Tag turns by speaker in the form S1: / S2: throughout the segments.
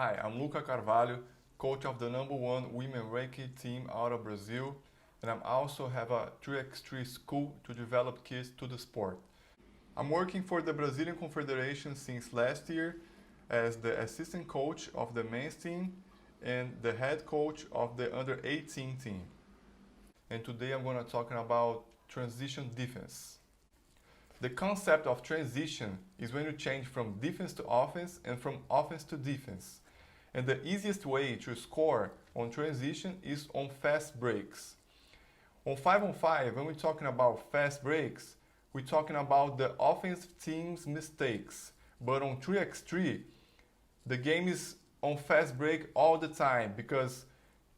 S1: Hi, I'm Luca Carvalho, coach of the #1 women ranking team out of Brazil, and I also have a 3x3 school to develop kids to the sport. I'm working for the Brazilian Confederation since last year as the assistant coach of the men's team and the head coach of the under-18 team. And today I'm going to talk about transition defense. The concept of transition is when you change from defense to offense and from offense to defense. And the easiest way to score on transition is on fast breaks. On 5-on-5, when we're talking about fast breaks, we're talking about the offensive team's mistakes. But on 3x3, the game is on fast break all the time because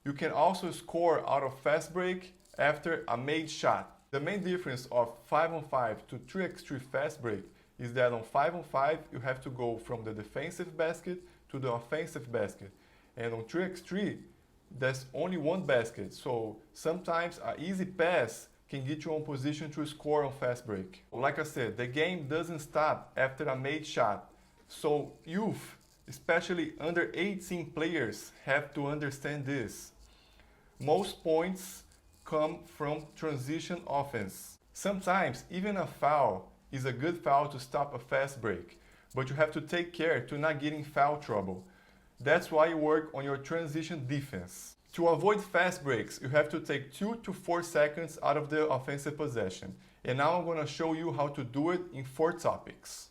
S1: you can also score out of fast break after a made shot. The main difference of 5-on-5 to 3x3 fast break is that on 5-on-5 you have to go from the defensive basket to the offensive basket. And on 3x3 there's only one basket, so sometimes an easy pass can get you in position to score on fast break. Like I said, the game doesn't stop after a made shot. So youth, especially under 18 players, have to understand this. Most points come from transition offense. Sometimes even a foul is a good foul to stop a fast break, but you have to take care to not get in foul trouble. That's why you work on your transition defense. To avoid fast breaks, you have to take 2 to 4 seconds out of the offensive possession. And now I'm going to show you how to do it in 4 topics.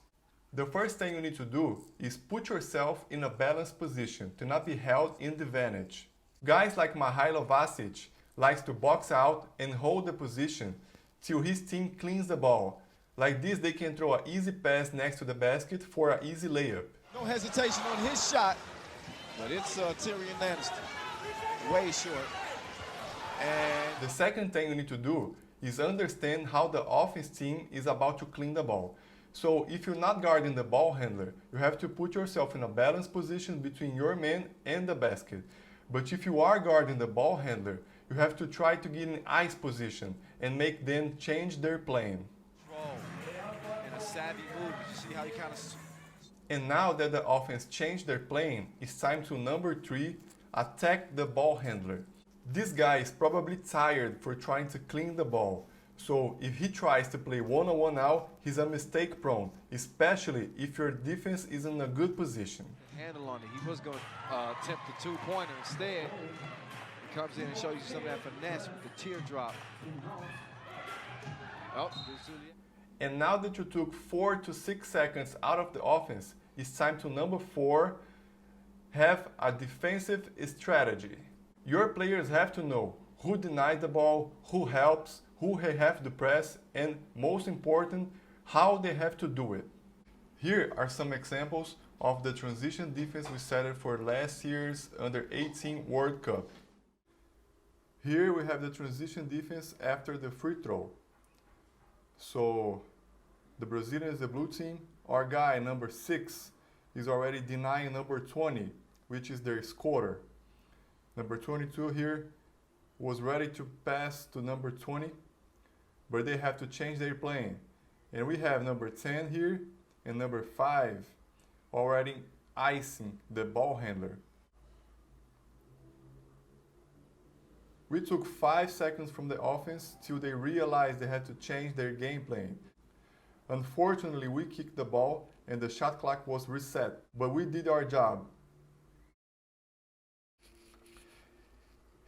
S1: The first thing you need to do is put yourself in a balanced position to not be held in the advantage. Guys like Mihailo Vasic likes to box out and hold the position till his team cleans the ball. Like this, they can throw an easy pass next to the basket for an easy layup.
S2: No hesitation on his shot, but it's Tyrion Lannister, way short. And
S1: the second thing you need to do is understand how the offense team is about to clean the ball. So if you're not guarding the ball handler, you have to put yourself in a balanced position between your man and the basket. But if you are guarding the ball handler, you have to try to get in ice position and make them change their plan.
S2: And a savvy move. You see how he kind of...
S1: And now that the offense changed their plan, it's time to number 3, attack the ball handler. This guy is probably tired for trying to clean the ball. So if he tries to play one-on-one now, he's a mistake prone, especially if your defense is in a good position.
S2: Handle on it. He was going to attempt the two-pointer. Instead, he comes in and shows you some of that finesse with the teardrop. Oh,
S1: and now that you took 4 to 6 seconds out of the offense, it's time to number 4, have a defensive strategy. Your players have to know who denies the ball, who helps, who they have to press, and most important, how they have to do it. Here are some examples of the transition defense we set for last year's Under-18 World Cup. Here we have the transition defense after the free throw. So the Brazilian is the blue team. Our guy, number 6, is already denying number 20, which is their scorer. Number 22 here was ready to pass to number 20, but they have to change their plan. And we have number 10 here and number 5 already icing the ball handler. We took 5 seconds from the offense till they realized they had to change their game plan. Unfortunately, we kicked the ball and the shot clock was reset, but we did our job.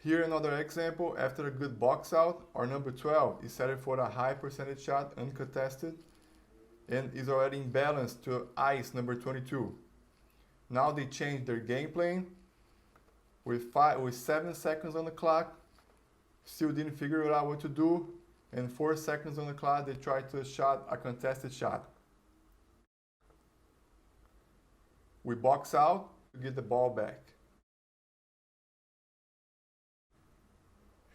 S1: Here another example, after a good box out, our number 12 is set for a high percentage shot, uncontested, and is already in balance to ice number 22. Now they changed their game plan with 7 seconds on the clock, still didn't figure out what to do, and 4 seconds on the clock they tried to shot a contested shot. We box out to get the ball back.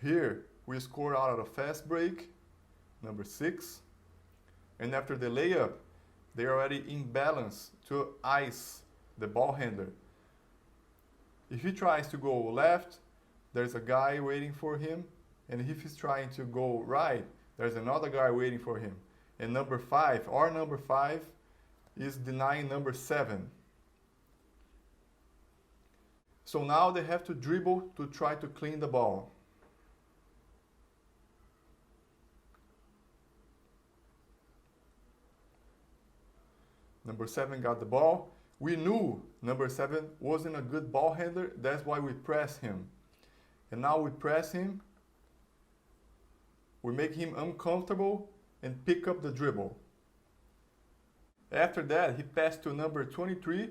S1: Here we score out of a fast break, number 6, and after the layup they're already in balance to ice the ball handler. If he tries to go left, there's a guy waiting for him, and if he's trying to go right, there's another guy waiting for him. And number 5, our number 5, is denying number 7. So now they have to dribble to try to clean the ball. Number 7 got the ball. We knew number 7 wasn't a good ball handler, that's why we press him. And now we press him, we make him uncomfortable and pick up the dribble. After that, he passed to number 23,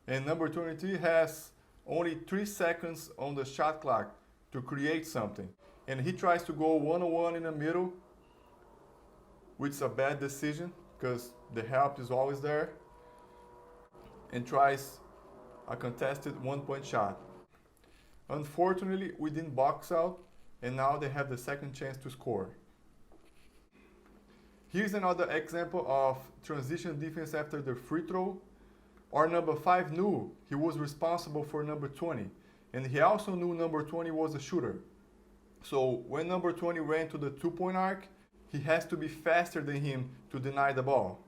S1: and number 23 has only 3 seconds on the shot clock to create something. And he tries to go one-on-one in the middle, which is a bad decision because the help is always there, and tries a contested 1-point shot. Unfortunately, we didn't box out, and now they have the second chance to score. Here's another example of transition defense after the free throw. Our number 5 knew he was responsible for number 20, and he also knew number 20 was a shooter. So when number 20 ran to the 2-point arc, he has to be faster than him to deny the ball.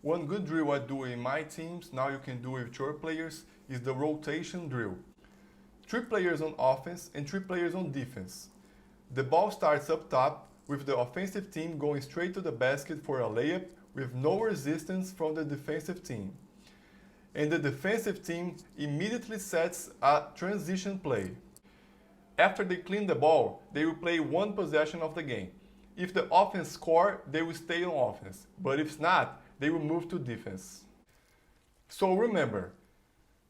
S1: One good drill I do in my teams, now you can do with your players, is the rotation drill. 3 players on offense and 3 players on defense. The ball starts up top with the offensive team going straight to the basket for a layup with no resistance from the defensive team. And the defensive team immediately sets a transition play. After they clean the ball, they will play 1 possession of the game. If the offense score, they will stay on offense, but if not, they will move to defense. So remember,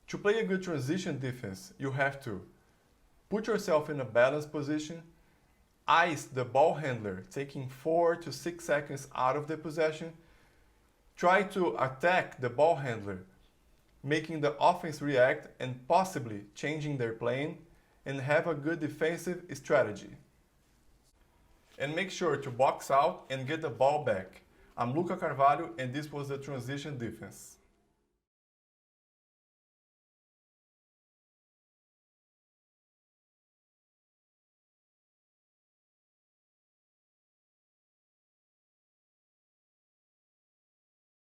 S1: to play a good transition defense, you have to put yourself in a balanced position, ice the ball handler, taking 4 to 6 seconds out of the possession, try to attack the ball handler, making the offense react and possibly changing their plan, and have a good defensive strategy. And make sure to box out and get the ball back. I'm Luca Carvalho, and this was the transition defense.